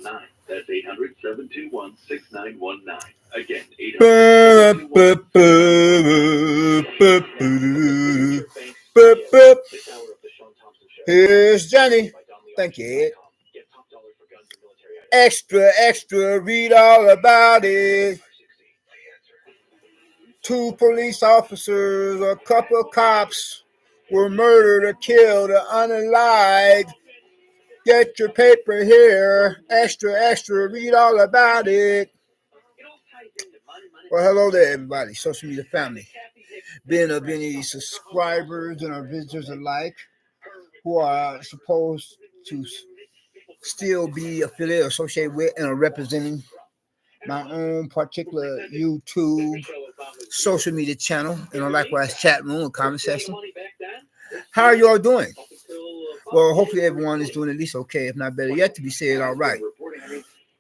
6919. That's 800-721-6919. Again, 800. Here's Johnny. Thank you. Extra, extra, read all about it. 2 police officers, a couple of cops were murdered or killed or unalive. Get your paper here. Extra, extra, read all about it. Well, hello there, everybody. Social media family. Being of any subscribers and our visitors alike who are supposed to still be affiliated, associated with, and are representing my own particular YouTube social media channel, and likewise chat room and comment section. How are you all doing? Well, hopefully everyone is doing at least okay, if not better yet, to be said all right.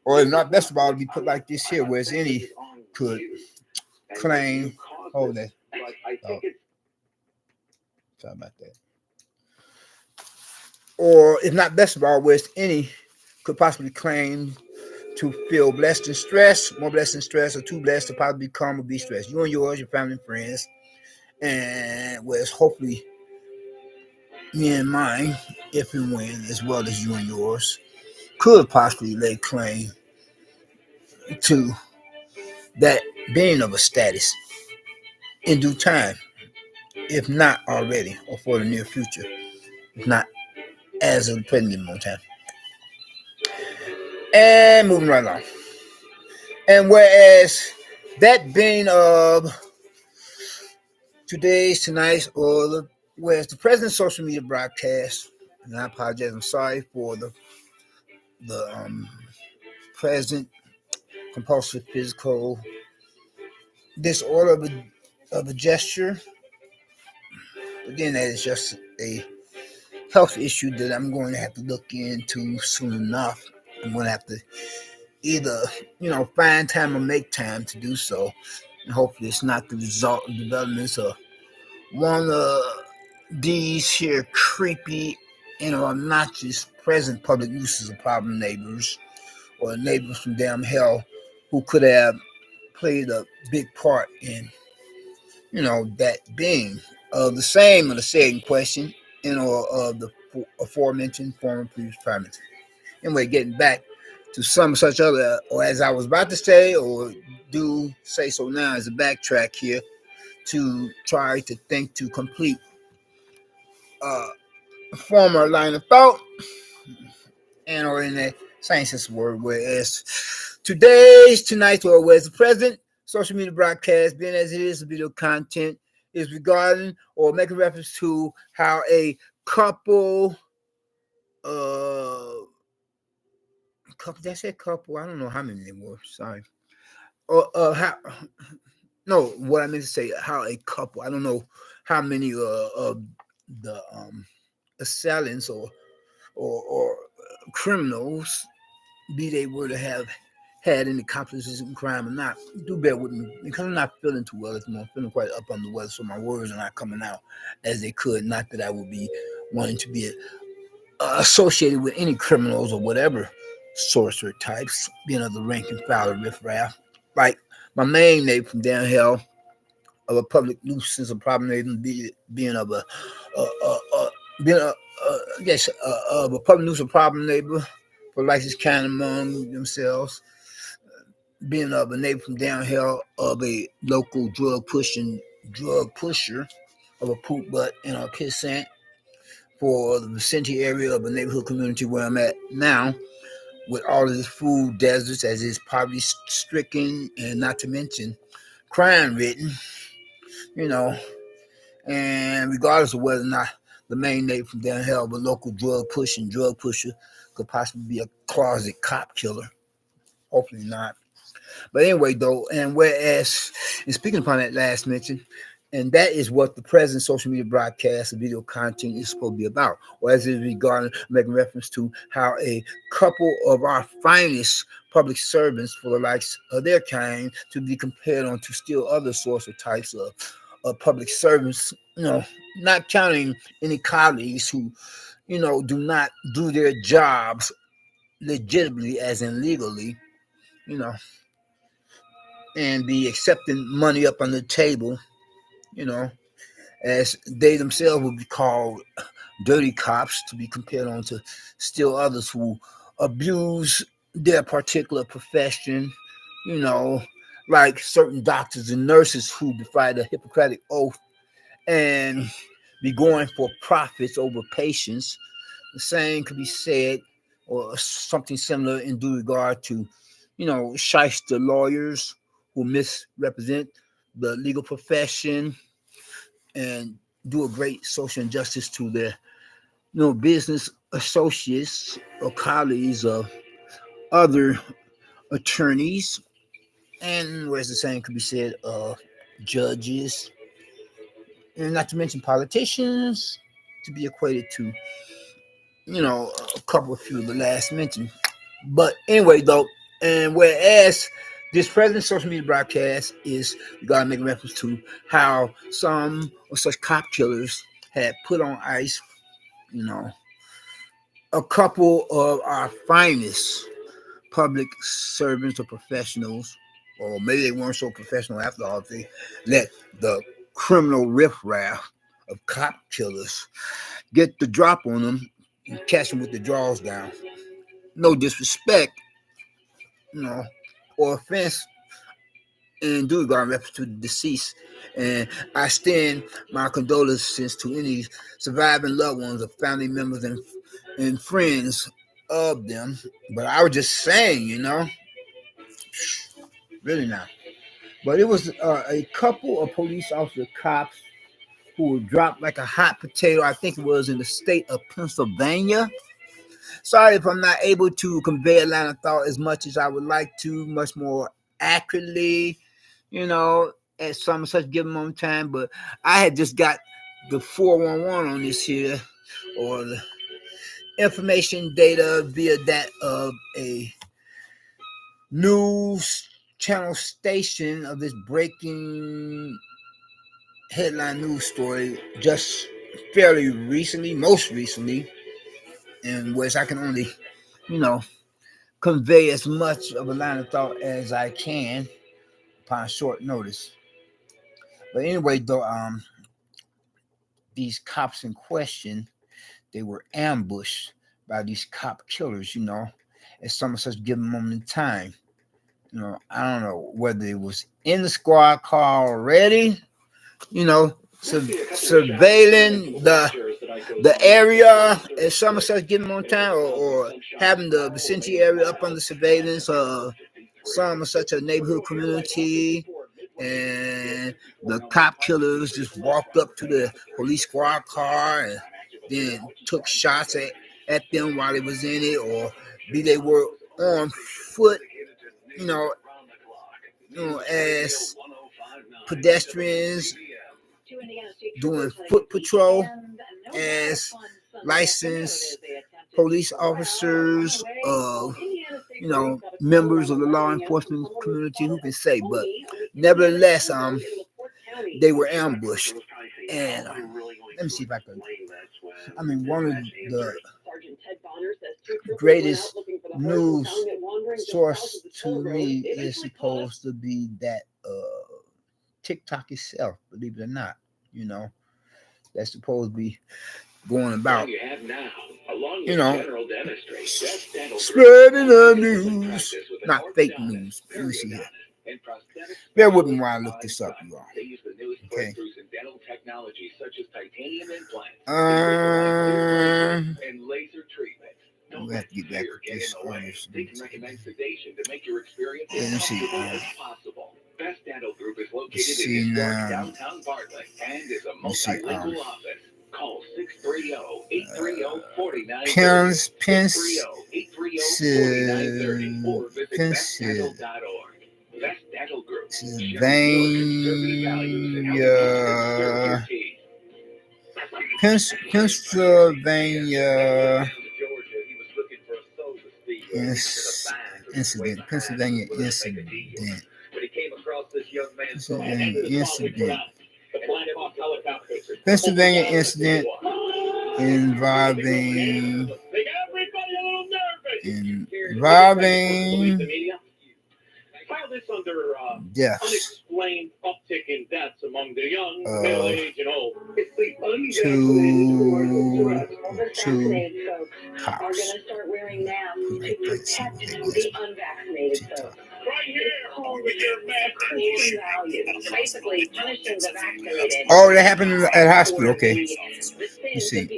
Or if not, best of all, to be put like this here, whereas any could claim, hold that. Oh, sorry about that. Or if not best of all, whereas any could possibly claim to feel blessed and stressed, more blessed and stressed, or too blessed to possibly become or be stressed. You and yours, your family and friends, and whereas hopefully me and mine, if and when, as well as you and yours, could possibly lay claim to that being of a status in due time, if not already, or for the near future, if not as of the present moment time. And moving right along. And whereas that being of tonight's, or whereas the president's social media broadcast, and I apologize, I'm sorry for the present compulsive physical disorder of a gesture. Again, that is just a health issue that I'm going to have to look into soon enough. I'm going to have to either, find time or make time to do so. And hopefully it's not the result of developments of one of these here creepy and obnoxious present public nuisance of problem neighbors, or neighbors from damn hell who could have played a big part in, that being of the same or the same question, of the aforementioned former previous primates. Anyway, getting back to some such other, or as I was about to say, or do say so now as a backtrack here, to try to think to complete a former line of thought, and or in the same sense of word, whereas tonight's, or whereas the present social media broadcast, being as it is, the video content is regarding or making reference to how a couple, did I say couple? I don't know how many they were. Sorry. What I meant to say, how a couple. I don't know how many of the assailants or criminals, be they were to have had any accomplices in crime or not. Do bear with me, because I'm not feeling too well at the moment. I'm feeling quite up on the weather, so my words are not coming out as they could. Not that I would be wanting to be associated with any criminals or whatever sorcerer types, being of the rank and file of riffraff. Like my main neighbor from down here, of a public nuisance or problem neighbor, being of a public nuisance problem neighbor, for licensed kind among themselves, being of a neighbor from down here, of a local drug pusher of a poop butt and a pissant, for the vicinity area of a neighborhood community where I'm at now, with all of this food deserts, as is poverty stricken, and not to mention crime ridden, and regardless of whether or not the main neighbor from down here of a local drug pusher could possibly be a closet cop killer. Hopefully not. But anyway, though, and whereas, and speaking upon that last mention, and that is what the present social media broadcast and video content is supposed to be about, or as it is regarding, making reference to how a couple of our finest public servants, for the likes of their kind, to be compared on to still other sorts of types of public servants, not counting any colleagues who, do not do their jobs legitimately, as in legally, you know, and be accepting money up on the table, you know, as they themselves would be called dirty cops, to be compared on to still others who abuse their particular profession, you know, like certain doctors and nurses who defy the Hippocratic oath and be going for profits over patients. The same could be said, or something similar in due regard to, you know, shyster lawyers who misrepresent the legal profession and do a great social injustice to their, you know, business associates or colleagues of other attorneys. And whereas the same could be said of judges, and not to mention politicians, to be equated to, you know, a couple of few of the last mentioned. But anyway, though, and whereas this present social media broadcast is, we gotta make reference to how some of such cop killers had put on ice, you know, a couple of our finest public servants or professionals, or maybe they weren't so professional after all. They let the criminal riffraff of cop killers get the drop on them and catch them with the draws down. No disrespect, you know, or offense in due regard reference to the deceased. And I extend my condolences to any surviving loved ones or family members and friends of them. But I was just saying, you know, really not. But it was a couple of police officer cops who were dropped like a hot potato. I think it was in the state of Pennsylvania. Sorry if I'm not able to convey a line of thought as much as I would like to, much more accurately, you know, at some such given moment in time. But I had just got the 411 on this here, or the information data via that of a news channel station of this breaking headline news story just fairly recently, most recently, in which I can only, you know, convey as much of a line of thought as I can upon short notice. But anyway, though, these cops in question, they were ambushed by these cop killers, you know, at some such given moment in time. You know, I don't know whether it was in the squad car already, you know, surveilling the area at some such given moment in time, or having the vicinity area up under surveillance of some such a neighborhood community, and the cop killers just walked up to the police squad car and then took shots at them while they was in it, or be they were on foot, you know, as pedestrians doing foot patrol, as licensed police officers, you know, members of the law enforcement community, who can say, but nevertheless, they were ambushed. And let me see if I can. I mean, one of the greatest news source to me is supposed to be that TikTok itself, believe it or not, you know, that's supposed to be going about, you know, spreading the news, not fake news. Let me see here. Bear with me while I look this up, you all. Okay. We have to get back to this artist. Let me see. Best Dental Group is located in historic downtown Bartlett and is a multilingual office. Call 630-830-4930. Best Dental Group. Pennsylvania incident. Pennsylvania incident. Pennsylvania incident involving involving File this under deaths unexplained uptick in deaths among the young, middle aged, and old. It's the two Are going cops. to start wearing masks to protect the unvaccinated folks. right here It's called with your bad Christian values, basically punishing the vaccinated. Oh, that happened at hospital. Okay. The You see.